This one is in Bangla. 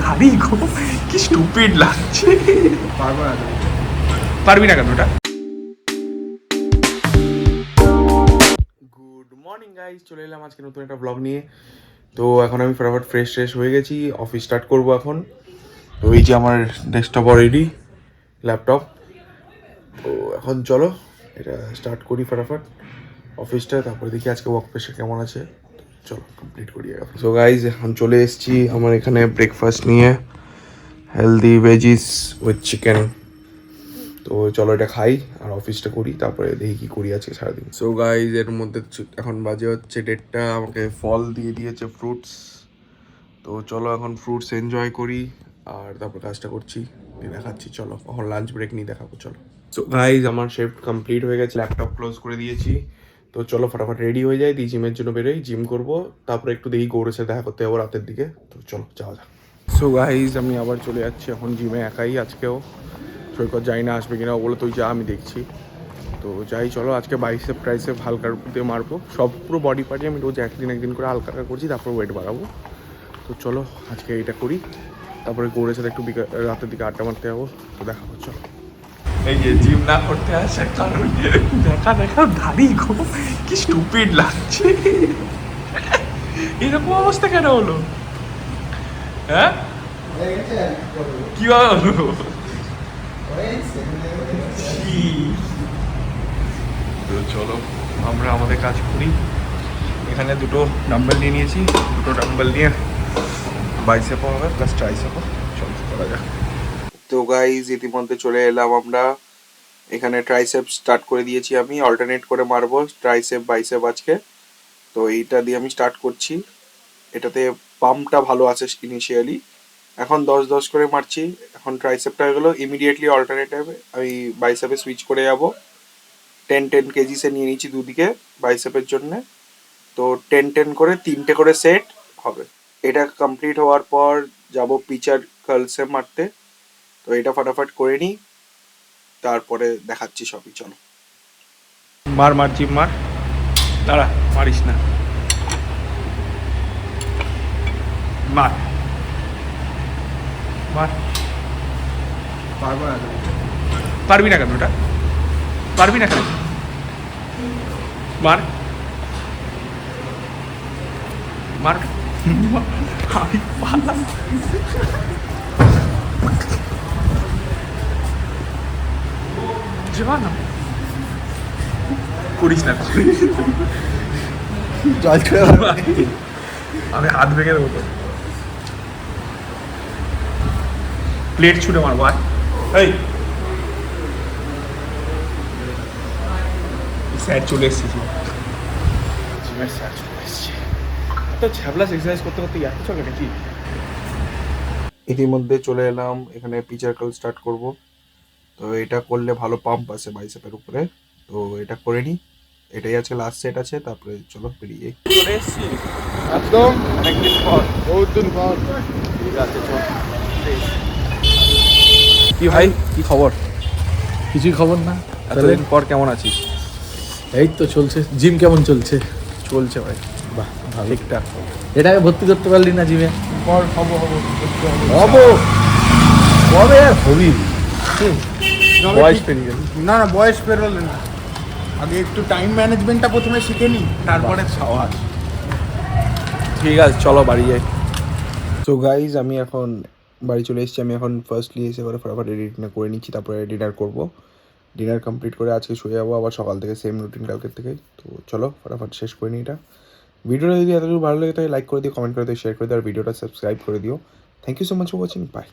ধারি গো, কি স্টুপিড লাগছে। পারবি না কেন ওটা? গুড মর্নিং গাইস, চলে এলাম আজকে নতুন একটা ব্লগ নিয়ে। তো এখন আমি ফটাফট ফ্রেশ হয়ে গেছি, অফিস স্টার্ট করবো এখন। তো এই যে আমার ডেস্কটপ রেডি, ল্যাপটপ। তো এখন চলো এটা স্টার্ট করি ফটাফট অফিসটা, তারপরে দেখি আজকে ওয়ার্ক প্রেশার কেমন আছে। চলো কমপ্লিট করি। সো গাইজ এখন চলে এসেছি আমার এখানে ব্রেকফাস্ট নিয়ে, হেলদি ভেজিস উইথ চিকেন। তো চলো এটা খাই আর অফিসটা করি, তারপরে দেখি কি করি আজকে সারাদিন। সো গাইজ এর মধ্যে এখন বাজে হচ্ছে 1:30, আমাকে ফল দিয়ে দিয়েছে, ফ্রুটস। তো চলো এখন ফ্রুটস এনজয় করি আর তারপর কাজটা করছি, দেখাচ্ছি। চলো এখন লাঞ্চ ব্রেক নিয়ে দেখাবো, চলো। সো গাইজ আমার শিফট কমপ্লিট হয়ে গেছে, ল্যাপটপ ক্লোজ করে দিয়েছি। তো চলো ফটাফট রেডি হয়ে যাই, দিয়ে জিমের জন্য বেরোই, জিম করবো। তারপরে একটু দেখি গৌরের সাথে দেখা করতে যাবো রাতের দিকে। তো চলো যাওয়া যাক। সো গাইজ আমি আবার চলে যাচ্ছি এখন জিমে, একাই আজকেও। সৈকত যাই না, আসবে কিনা, ওগুলো তুই যা, আমি দেখছি। তো যাই, চলো আজকে বাইসেপ ট্রাইসেপ হালকার দিয়ে মারবো, সব পুরো বডি পার্টি আমি রোজ একদিন করে হালকা করছি, তারপর ওয়েট বাড়াবো। তো চলো আজকে এটা করি, তারপরে গৌরের সাথে একটু রাতের দিকে আড্ডা মারতে যাবো। তো দেখাবো, চলো। এই যে জিম না করতে আসার কারণ, দেখা ধারি গো, কি স্টুপিড লাগছে। এরকম অবস্থা কেন হলো? হ্যাঁ কিভাবে হলো? তো চলো আমরা আমাদের কাজ করি। এখানে দুটো ডাম্বেল নিয়ে নিয়েছি, দুটো ডাম্বেল নিয়ে বাইসেপও হবে প্লাস ট্রাইসেপও। চলো করা যাক। তো গাইজ ইতিমধ্যে চলে এলাম আমরা এখানে, ট্রাইসেপ স্টার্ট করে দিয়েছি আমি, অল্টারনেট করে মারবো ট্রাইসেপ বাইসেপ আজকে। তো এইটা দিয়ে আমি স্টার্ট করছি, এটাতে পাম্পটা ভালো আছে ইনিশিয়ালি। এখন 10-10 করে মারছি। এখন ট্রাইসেপটা হয়ে গেলো, ইমিডিয়েটলি অল্টারনেটিভে আমি বাইসেপে সুইচ করে যাব। 10-10 কেজিসে নিয়ে নিচ্ছি দুদিকে বাইসেপের জন্যে। তো 10-10 করে 3টে করে সেট হবে। এটা কমপ্লিট হওয়ার পর যাব পিচার কার্লসে মারতে। তো এটা ফটাফট করে নিই, তারপরে দেখাচ্ছি সবই। চলো মার জিপ মার, দাঁড়া মারিস না, মার মার। পারবি না কেন ওটা? পারবি না কেন? মার মার। আমি পারলাম না, করিস না, জল ছুঁড়ে আমি হাত ভেঙে দেবো তো। প্লেট ছুটে মারবো। এই স্যার চলে এসেছি, জিমের স্যার চলে এসেছি। তো ছ্যাবলাস এক্সারসাইজ করতে করতে এত চলে নাকি। ইতিমধ্যে চলে এলাম এখানে, পিচার কার্ল স্টার্ট করব। তো এটা করলে ভালো পাম্প আছে বাইসেপের উপরে, তো এটা করে নিই। এটাই আজকে লাস্ট সেট আছে, তারপরে চলো বেরিয়ে যাই। চলে এসেছি একদম অনেকদিন পর, বহুত দিন পর। ঠিক আছে চল। কি ভাই, কি খবর? কিছুই খবর না। এতদিন পর কেমন আছিস? এই তো চলছে। জিম কেমন চলছে? চলছে ভাই, বাহ ভালো। ঠিকঠাক। এটাকে ভর্তি করতে পারলি না জিমে? পর হবো হবো কবে আর হবি? বয়স পেরিয়ে গেল। না না, বয়স পেরোলে না, আগে একটু টাইম ম্যানেজমেন্টটা প্রথমে শিখে নি, তারপরে সাওয়াজ। ঠিক আছে চলো বাড়ি যাই। তো গাইজ আমি এখন বাড়ি চলে এসেছি। আমি এখন ফার্স্টলি এসে করে ফটাফট এডিটটা করে নিচ্ছি, তারপরে ডিনার করবো। ডিনার কমপ্লিট করে আজকে শুয়ে যাবো আবার সকাল থেকে, সেম রুটিন কালকের থেকে। তো চলো ফটাফট শেষ করে নিই এটা। ভিডিওটা যদি এতটুকু ভালো লাগে তাহলে লাইক করে দিও, কমেন্ট করে দিও, শেয়ার করে দিও, আর ভিডিওটা সাবস্ক্রাইব করে দিও। Thank you so much for watching, by.